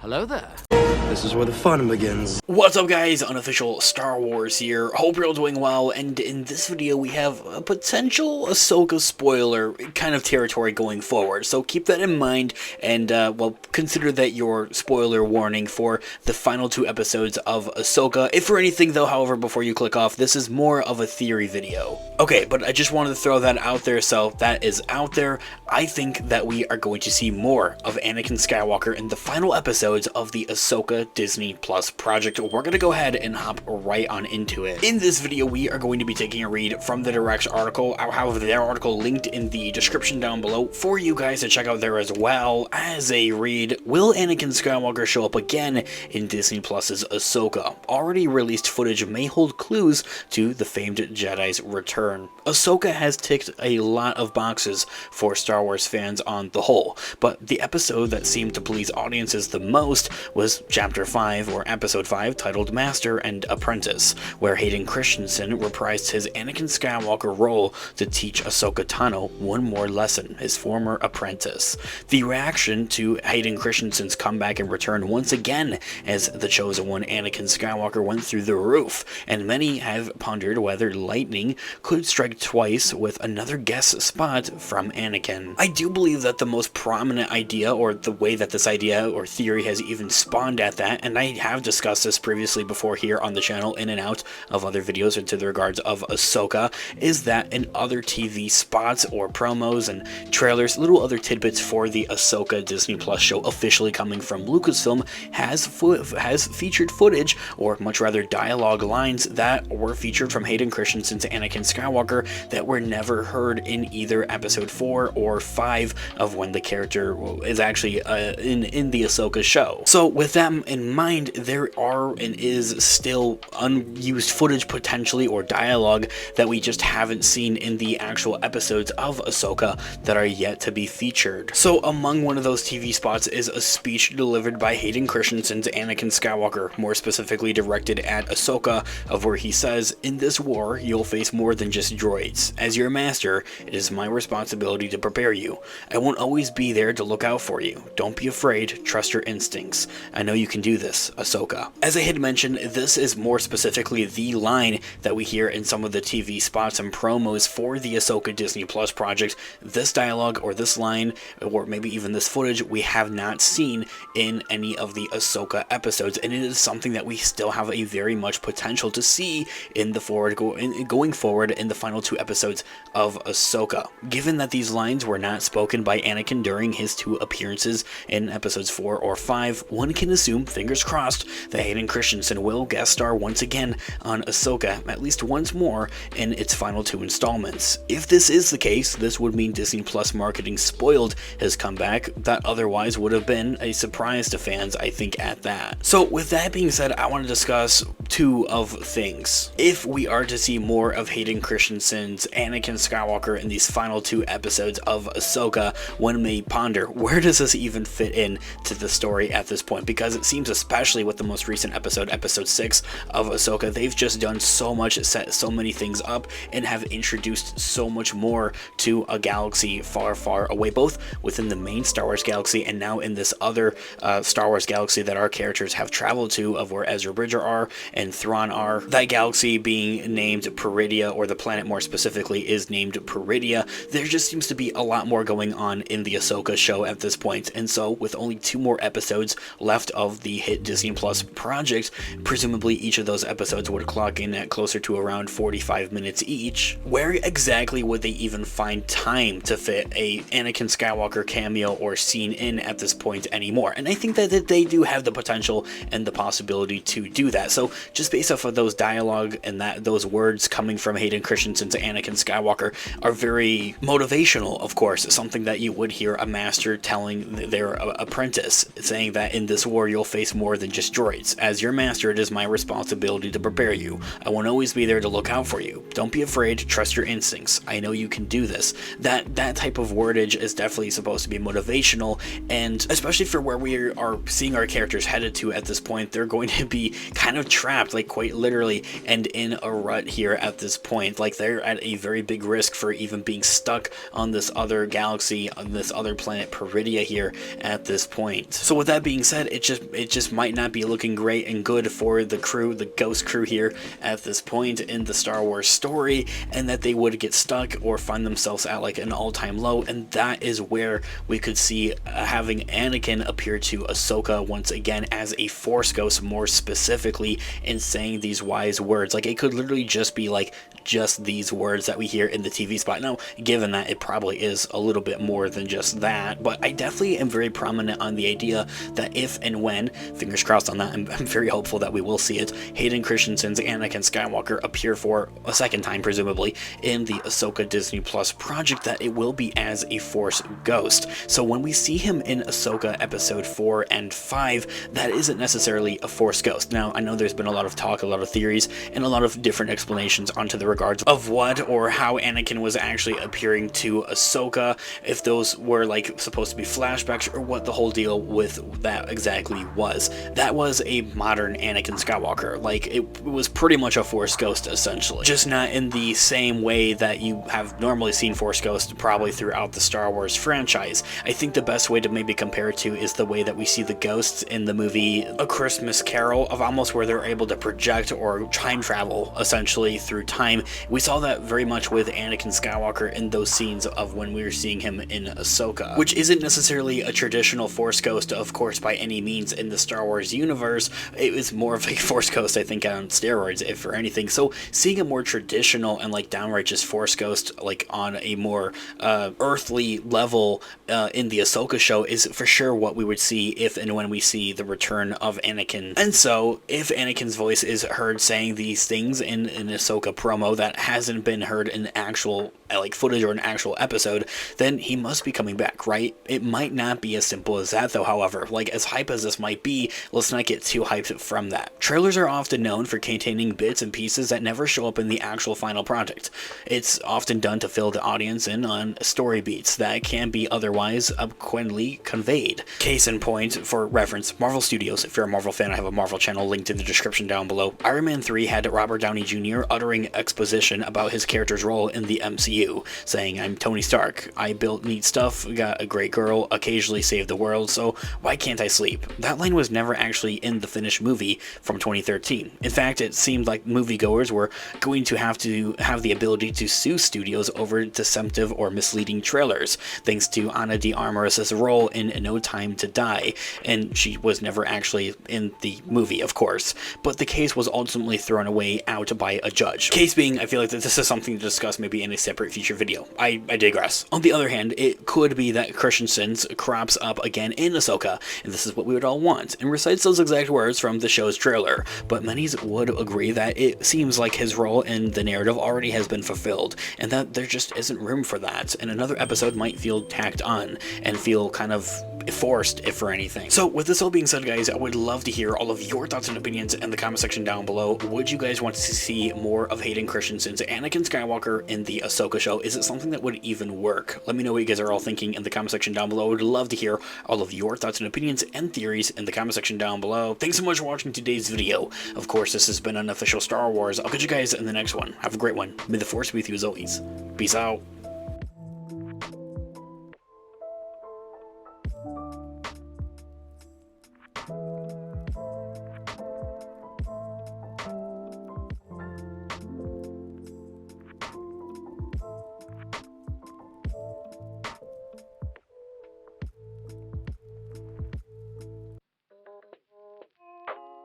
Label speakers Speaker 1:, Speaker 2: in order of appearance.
Speaker 1: Hello there.
Speaker 2: This is where the fun begins.
Speaker 3: What's up, guys? Unofficial Star Wars here. Hope you're all doing well, and in this video we have a potential Ahsoka spoiler kind of territory going forward, so keep that in mind, and well, consider that your spoiler warning for the final 2 episodes of Ahsoka. If for anything though, however, before you click off, this is more of a theory video. Okay, but I just wanted to throw that out there, so that is out there. I think that we are going to see more of Anakin Skywalker in the final episodes of the Ahsoka Disney Plus project. We're going to go ahead and hop right on into it. In this video, we are going to be taking a read from the Direct's article. I'll have their article linked in the description down below for you guys to check out there, as well as a read. Will Anakin Skywalker show up again in Disney Plus's Ahsoka? Already released footage may hold clues to the famed Jedi's return. Ahsoka has ticked a lot of boxes for Star Wars fans on the whole, but the episode that seemed to please audiences the most was Chapter 5, or Episode 5, titled Master and Apprentice, where Hayden Christensen reprised his Anakin Skywalker role to teach Ahsoka Tano one more lesson, his former apprentice. The reaction to Hayden Christensen's comeback and return once again as the Chosen One Anakin Skywalker went through the roof, and many have pondered whether lightning could strike twice with another guest spot from Anakin. I do believe that the most prominent idea, or the way that this idea or theory has even spawned at that, and I have discussed this previously before here on the channel in and out of other videos into the regards of Ahsoka, is that in other TV spots or promos and trailers, little other tidbits for the Ahsoka Disney Plus show officially coming from Lucasfilm has featured footage, or much rather dialogue lines, that were featured from Hayden Christensen's Anakin Skywalker that were never heard in either episode 4 or 5 of when the character is actually in the Ahsoka show. So with that in mind, there are and is still unused footage potentially, or dialogue, that we just haven't seen in the actual episodes of Ahsoka that are yet to be featured. So among one of those TV spots is a speech delivered by Hayden Christensen's Anakin Skywalker, more specifically directed at Ahsoka, of where he says, "In this war, you'll face more than just droids. As your master, it is my responsibility to prepare you. I won't always be there to look out for you. Don't be afraid, trust your instincts. I know you can do this, Ahsoka." As I had mentioned, this is more specifically the line that we hear in some of the TV spots and promos for the Ahsoka Disney Plus project. This dialogue, or this line, or maybe even this footage, we have not seen in any of the Ahsoka episodes, and it is something that we still have a very much potential to see in the going forward in the final 2 episodes of Ahsoka. Given that these lines were not spoken by Anakin during his 2 appearances in episodes 4 or 5, one can assume, fingers crossed, that Hayden Christensen will guest star once again on Ahsoka, at least once more, in its final 2 installments. If this is the case, this would mean Disney Plus marketing spoiled his comeback that otherwise would have been a surprise to fans, I think, at that. So with that being said, I want to discuss 2 of things. If we are to see more of Hayden Christensen's Anakin Skywalker in these final 2 episodes of Ahsoka, one may ponder, where does this even fit in to the story at this point? Because it seems, especially with the most recent episode, episode 6 of Ahsoka, they've just done so much, set so many things up, and have introduced so much more to a galaxy far, far away, both within the main Star Wars galaxy and now in this other Star Wars galaxy that our characters have traveled to, of where Ezra Bridger are and Thrawn are. That galaxy being named Peridia, or the planet more specifically is named Peridia. There just seems to be a lot more going on in the Ahsoka show at this point, and so with only 2 more episodes left of the hit Disney Plus project, presumably each of those episodes would clock in at closer to around 45 minutes each. Where exactly would they even find time to fit a Anakin Skywalker cameo or scene in at this point anymore? And I think that they do have the potential and the possibility to do that. So just based off of those dialogue and those words coming from Hayden Christensen's Anakin Skywalker are very motivational, of course, something that you would hear a master telling their apprentice, saying that in this war you'll face more than just droids. As your master, it is my responsibility to prepare you. I won't always be there to look out for you. Don't be afraid, trust your instincts. I know you can do this. That type of wordage is definitely supposed to be motivational, and especially for where we are seeing our characters headed to at this point, they're going to be kind of trapped, like quite literally, and in a rut here at this point. Like, they're at a very big risk for even being stuck on this other galaxy, on this other planet Peridia here at this point. So with that being said, it just might not be looking great and good for the crew, the Ghost crew here at this point in the Star Wars story, and that they would get stuck or find themselves at like an all-time low. And that is where we could see having Anakin appear to Ahsoka once again as a Force ghost, more specifically, in saying these wise words. Like, it could literally just be like just these words that we hear in the TV spot. Now, given that it probably is a little bit more than just that, but I definitely am very prominent on the idea that if and when, fingers crossed on that, I'm very hopeful that we will see it, Hayden Christensen's Anakin Skywalker appear for a second time, presumably, in the Ahsoka Disney Plus project, that it will be as a Force ghost. So when we see him in Ahsoka episode 4 and 5, that isn't necessarily a Force ghost. Now, I know there's been a lot of talk, a lot of theories, and a lot of different explanations onto the regards of what or how Anakin was actually appearing to Ahsoka, if those were like supposed to be flashbacks, or what the whole deal with that exactly was. That was a modern Anakin Skywalker. Like, it was pretty much a Force ghost, essentially, just not in the same way that you have normally seen Force ghosts probably throughout the Star Wars franchise. I think the best way to maybe compare it to is the way that we see the ghosts in the movie A Christmas Carol, of almost where they're able to project or time travel essentially through time. We saw that very much with Anakin Skywalker in those scenes of when we were seeing him in Ahsoka, which isn't necessarily a traditional Force ghost, of course, by any means in the Star Wars universe. It was more of a Force ghost, I think, on steroids, if for anything. So seeing a more traditional and like downright just Force ghost, like on a more earthly level in the Ahsoka show, is for sure what we would see if and when we see the return of Anakin. And so if Anakin's voice is heard saying these things in an Ahsoka promo that hasn't been heard in actual like footage or an actual episode, then he must be coming back, right? It might not be as simple as that, though. However, like, as hype as this might be, let's not get too hyped from that. Trailers are often known for containing bits and pieces that never show up in the actual final product. It's often done to fill the audience in on story beats that can be otherwise eloquently conveyed. Case in point, for reference, Marvel Studios. If you're a Marvel fan, I have a Marvel channel linked in the description down below. Iron Man 3 had Robert Downey Jr. uttering exposition about his character's role in the MCU, saying, "I'm Tony Stark. I built neat stuff, got a great girl, occasionally saved the world, so why can't I sleep?" That line was never actually in the finished movie from 2013. In fact, it seemed like moviegoers were going to have the ability to sue studios over deceptive or misleading trailers, thanks to Ana de Armas' role in No Time to Die, and she was never actually in the movie, of course, but the case was ultimately thrown away out by a judge. Case being, I feel like that this is something to discuss maybe in a separate future video. I digress. On the other hand, it could be that Christensen's crops up again in Ahsoka, and this is what we would all want, and recites those exact words from the show's trailer, but many would agree that it seems like his role in the narrative already has been fulfilled, and that there just isn't room for that, and another episode might feel tacked on, and feel kind of forced, if for anything. So with this all being said, guys, I would love to hear all of your thoughts and opinions in the comment section down below. Would you guys want to see more of Hayden Christensen's Anakin Skywalker in the Ahsoka show? Is it something that would even work? Let me know what you guys are all thinking in the comment section down below. I would love to hear all of your thoughts and opinions and theories in the comment section down below. Thanks so much for watching today's video. Of course, this has been an official Star Wars. I'll catch you guys in the next one. Have a great one. May the Force be with you as always. Peace out.